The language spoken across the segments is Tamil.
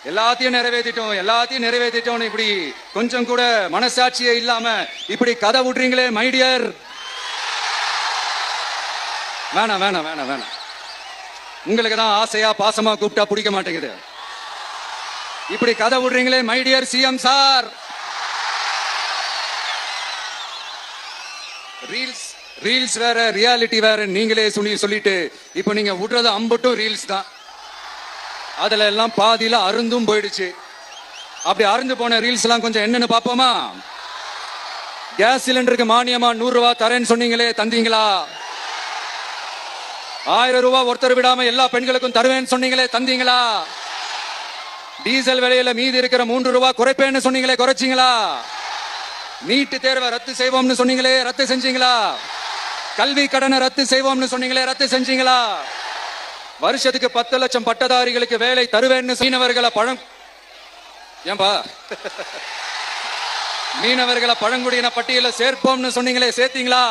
எல்லாத்தையும் நிறைவேற்றிட்டோம் இப்படி கொஞ்சம் கூட மனசாட்சியே இல்லாம இப்படி கதை விடுறீங்களே மைடியர். வேணாம் வேணாம் வேணாம் வேணாம். உங்களுக்கு தான் ஆசையா பாசமா கூப்பிட்டா பிடிக்க மாட்டேங்குது. இப்படி கதை விடுறீங்களே மைடியர் சிஎம் சார். ரீல்ஸ் வேற ரியாலிட்டி வேற நீங்களே சொல்லிட்டு இப்ப நீங்க விடுறது அம்பட்டும் ரீல்ஸ் தான். அதுல எல்லாம் பாதியில அருந்தும் போயிடுச்சு. அப்படி அருந்து போன ரீல்ஸ் எல்லாம் கொஞ்சம் என்னன்னு பாப்போமா? கேஸ் சிலிண்டருக்கு மானியமா 100 ரூபாய் தரேன்னு சொன்னீங்களே, தந்தீங்களா? 1000 ரூபாய் ஒருத்தர் விடாம எல்லா பெண்களுக்கும் தருவேன்னு சொன்னீங்களே, தந்தீங்களா? டீசல் விலையில மீதி இருக்கிற 3 ரூபாய் குறைப்பேன்னு சொன்னீங்களே, குறைச்சிங்களா? நீட்டு தேர்வை ரத்து செய்வோம்னு சொன்னீங்களே, ரத்து செஞ்சீங்களா? கல்வி கடனை ரத்து செய்வோம்னு சொன்னீங்களே, ரத்து செஞ்சீங்களா? வருஷத்துக்கு 10 லட்சம் பட்டதாரிகளுக்கு வேலை தருவேன்னு மீனவர்களை பழங்குடியின பட்டியல சேர்ப்போம்னு சொன்னீங்களே, சேர்த்தீங்களா?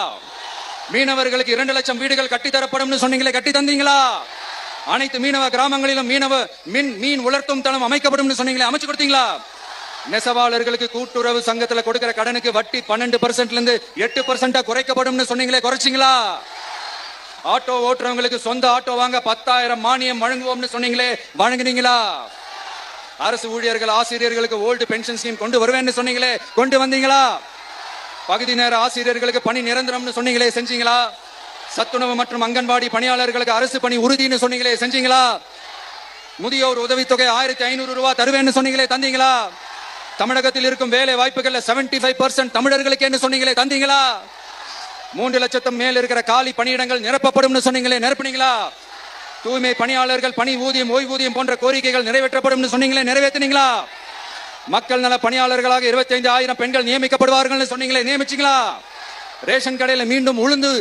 மீனவர்களுக்கு 2 லட்சம் வீடுகள் கட்டித்தரப்படும் சொன்னீங்களே, கட்டி தந்தீங்களா? அனைத்து மீனவ கிராமங்களிலும் மீன் உலர்த்தும் தளம் அமைக்கப்படும் சொன்னீங்களே, அமைச்சு கொடுத்தீங்களா? நெசவாளர்களுக்கு கூட்டுறவு சங்கத்துல கொடுக்கிற கடனுக்கு வட்டி 12% இருந்து 8% குறைக்கப்படும் சொன்னீங்களே, குறைச்சிங்களா? ஆட்டோ ஓட்டுறவங்களுக்கு சொந்த ஆட்டோ வாங்க 10,000 மானியம் வழங்குவோம்னு சொன்னீங்களே, வழங்குனீங்களா? அரசு ஊழியர்கள் ஆசிரியர்களுக்கு ஓல்டு பென்ஷன் ஸ்கீம் கொண்டு வருவேன்னு சொன்னீங்களே, கொண்டு வந்தீங்களா? பகுதி நேர ஆசிரியர்களுக்கு பணி நிரந்தரம்னு சொன்னீங்களே, செஞ்சீங்களா? சத்துணவு மற்றும் அங்கன்வாடி பணியாளர்களுக்கு அரசு பணி உறுதினு சொன்னீங்களே, செஞ்சீங்களா? முதியோர் உதவித்தொகை 1500 ரூபாய் தருவேன்னு சொன்னீங்களே, தந்தீங்களா? தமிழகத்தில் இருக்கும் வேலை வாய்ப்புகள்ல 75% தமிழர்களுக்கு என்ன சொன்னீங்களே, தந்தீங்களா? 3 லட்சத்தும் மேல் இருக்கிற காலி பணியிடங்கள் நிரப்பப்படும் சொன்னீங்களே, நிரப்புனீங்களா? தூய்மை பணியாளர்கள் பணி ஊதியம் ஓய்வூதியம் போன்ற கோரிக்கைகள் நிறைவேற்றப்படும் சொன்னீங்களே, நிறைவேற்றினீங்களா? மக்கள் நல பணியாளர்களாக 25,000 பெண்கள் நியமிக்கப்படுவார்கள் சொன்னீங்களே, நியமிச்சீங்களா? ரேஷன் கடையில மீண்டும் உளுந்து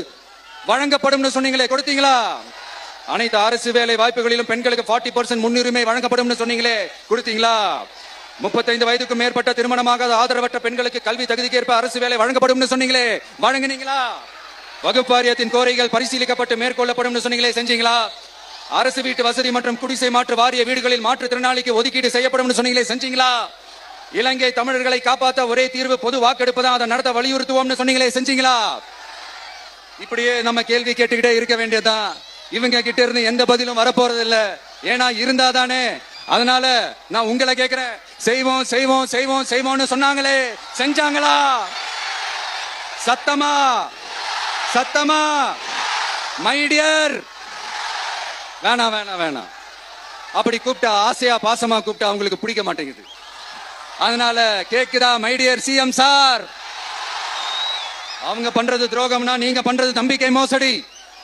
வழங்கப்படும் சொன்னீங்களே, கொடுத்தீங்களா? அனைத்து அரசு வேலை வாய்ப்புகளிலும் பெண்களுக்கு 40% முன்னுரிமை வழங்கப்படும் சொன்னீங்களே, கொடுத்தீங்களா? 35 வயதுக்கு மேற்பட்ட திருமணமாகாத ஆதரவற்ற பெண்களுக்கு கல்வி தகுதிக்கு ஏற்ப அரசு வேலை வழங்கப்படும் சொன்னீங்களே, வழங்கினீங்களா? வகுப்பு வாரியத்தின் கோரிக்கைகள் பரிசீலிக்கப்பட்டு மேற்கொள்ளப்படும் சொன்னீங்களே, செஞ்சீங்களா? அரசு வீட்டு வசதி மற்றும் குடிசை மாற்று வாரிய வீடுகளில் மாற்றுத்திறனாளிக்கு ஒதுக்கீடு செய்யப்படும் சொன்னீங்களே, செஞ்சீங்களா? இலங்கை தமிழர்களை காப்பாற்ற ஒரே தீர்வு பொது வாக்கெடுப்பு தான், அதை நடத்த வலியுறுத்துவோம்னு சொன்னீங்களே, செஞ்சீங்களா? இப்படியே நம்ம கேள்வி கேட்டுக்கிட்டே இருக்க வேண்டியதுதான். இவங்க கிட்ட இருந்து எந்த பதிலும் வரப்போறது இல்ல. ஏன்னா இருந்தாதானே. அதனால நான் உங்களை கேட்கிறேன், செய்வோம் செய்வோம் செய்வோம் செய்வோம்னு சொன்னாங்களே, செஞ்சாங்களா? சத்தமா சத்தமா மைடியர். வேணாம் வேணாம் வேணாம். அப்படி கூப்பிட்டா ஆசையா பாசமா கூப்பிட்டா அவங்களுக்கு பிடிக்க மாட்டேங்குது. அதனால கேக்குதா மைடியர் சிஎம் சார்? அவங்க பண்றது துரோகம்னா நீங்க பண்றது நம்பிக்கை மோசடி.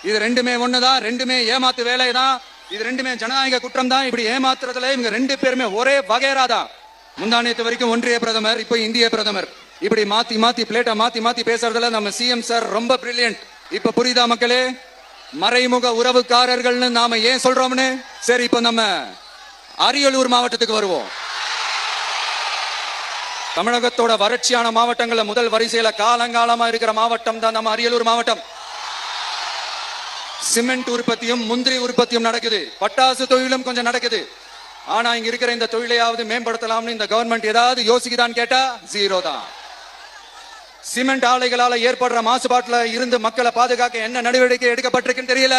இது ரெண்டுமே ஒண்ணுதான், ரெண்டுமே ஏமாத்து வேலைதான். இது ரெண்டுமே ஜனநாயக குற்றம் தான். இப்படி ஏமாத்துறதுல இவங்க 2 பேருமே ஒரே வகைராதான். முந்தானத்து வரைக்கும் ஒன்றிய பிரதமர், இப்போ இந்திய பிரதமர். இப்படி மாத்தி மாத்தி பிளேட்டை மாத்தி பேசுறதுல நம்ம சிஎம் சார் ரொம்ப பிரில்லியன்ட். இப்ப புரியுதா மக்களே? மறைமுக உறவுக்காரர்கள்னு நாம ஏன் சொல்றோம்னு. சரி, இப்ப நம்ம அரியலூர் மாவட்டத்துக்கு வருவோம். தமிழகத்தோட வறட்சியான மாவட்டங்கள்ல முதல் வரிசையில காலங்காலமா இருக்கிற மாவட்டம் தான் நம்ம அரியலூர் மாவட்டம். சிமெண்ட் உற்பத்தியும் முந்திரி உற்பத்தியும் நடக்குது. பட்டாசு தொழிலும் கொஞ்சம் நடக்குது. ஆனா இங்க இருக்கிற இந்த தொழிலையாவது மேம்படுத்தலாம்னு இந்த கவர்மெண்ட் ஏதாவது யோசிக்குதான்னு கேட்டா ஜீரோ தான். சிமெண்ட் ஆலைகளால ஏற்படுற மாசுபாட்டுல இருந்து மக்களை பாதுகாக்க என்ன நடவடிக்கை எடுக்கப்பட்டிருக்குன்னு தெரியல.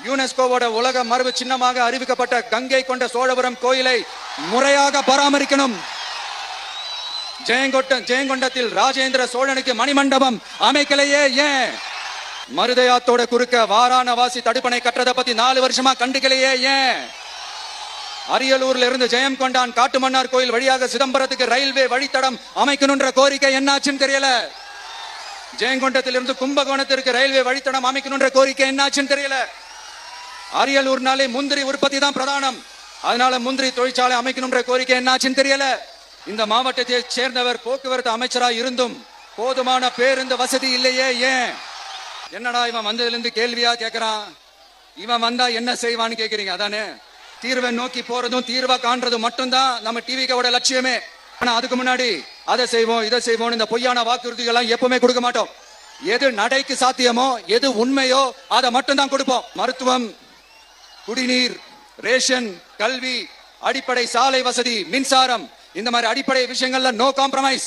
யுனெஸ்கோவோட உலக மரபு சின்னமாக அறிவிக்கப்பட்ட கங்கை கொண்ட சோழபுரம் கோயிலை முறையாக பராமரிக்கணும். ஜெயங்கொண்டத்தில் ராஜேந்திர சோழனுக்கு மணிமண்டபம் அமைக்கலையே ஏன்? மருதையாத்தோட குறுக்க வாராணவாசி தடுப்பணை கட்டுறதை பத்தி 4 வருஷமா கண்டுக்கலையே ஏன்? அரியலூர்ல இருந்து ஜெயங்கொண்டான் காட்டுமன்னார் கோயில் வழியாக சிதம்பரத்துக்கு ரயில்வே வழித்தடம் அமைக்கணும்ன்ற கோரிக்கை என்னாச்சுன்னு தெரியல. ஜெயங்கொண்டத்திலிருந்து கும்பகோணத்திற்கு ரயில்வே வழித்தடம் அமைக்கணும்ன்ற கோரிக்கை என்னாச்சுன்னு தெரியல. அரியலூர்னாலே முந்திரி உற்பத்தி தான் பிரதானம். அதனால முந்திரி தொழிற்சாலை அமைக்கணும்ன்ற கோரிக்கை என்னாச்சுன்னு தெரியல. இந்த மாவட்டத்தை சேர்ந்தவர் போக்குவரத்து அமைச்சரா இருந்தும் போதுமான பேருந்து வசதி இல்லையே ஏன்? என்னடா இவன் வந்ததுல இருந்து கேள்வியா கேட்கிறான். இவன் வந்தா என்ன செய்வான்னு கேக்குறீங்க அதானே? தீர்வை நோக்கி போறதும் தீர்வா காண்றதும் மட்டும்தான் நம்ம டிவிக்கோட லட்சியமே. ஆனா அதுக்கு முன்னாடி அதை செய்வோம் இதை செய்வோம் இந்த பொய்யான வாக்குறுதிகள் எப்பவுமே கொடுக்க மாட்டோம். எது நடைக்கு சாத்தியமோ எது உண்மையோ அதை மட்டும் தான் கொடுப்போம். மருத்துவம், குடிநீர், ரேஷன், கல்வி, அடிப்படை சாலை வசதி, மின்சாரம், இந்த மாதிரி அடிப்படை விஷயங்கள்ல நோ காம்ப்ரமைஸ்.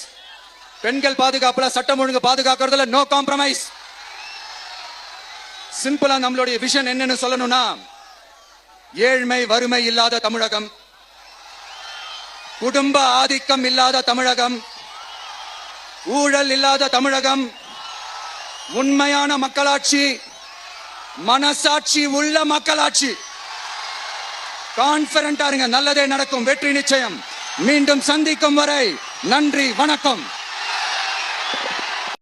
பெண்கள் பாதுகாப்புல, சட்டம் ஒழுங்கு பாதுகாக்கிறதுல நோ காம்ப்ரமைஸ். சிம்பிளா நம்மளுடைய விஷன் என்னன்னு சொல்லணும்னா, ஏழ்மை வறுமை இல்லாத தமிழகம், குடும்ப ஆதிக்கம் இல்லாத தமிழகம், ஊழல் இல்லாத தமிழகம், உண்மையான மக்களாட்சி, மனசாட்சி உள்ள மக்களாட்சி. கான்பிடென்ட்டா இருங்க, நல்லதே நடக்கும், வெற்றி நிச்சயம். மீண்டும் சந்திக்கும் வரை நன்றி, வணக்கம்.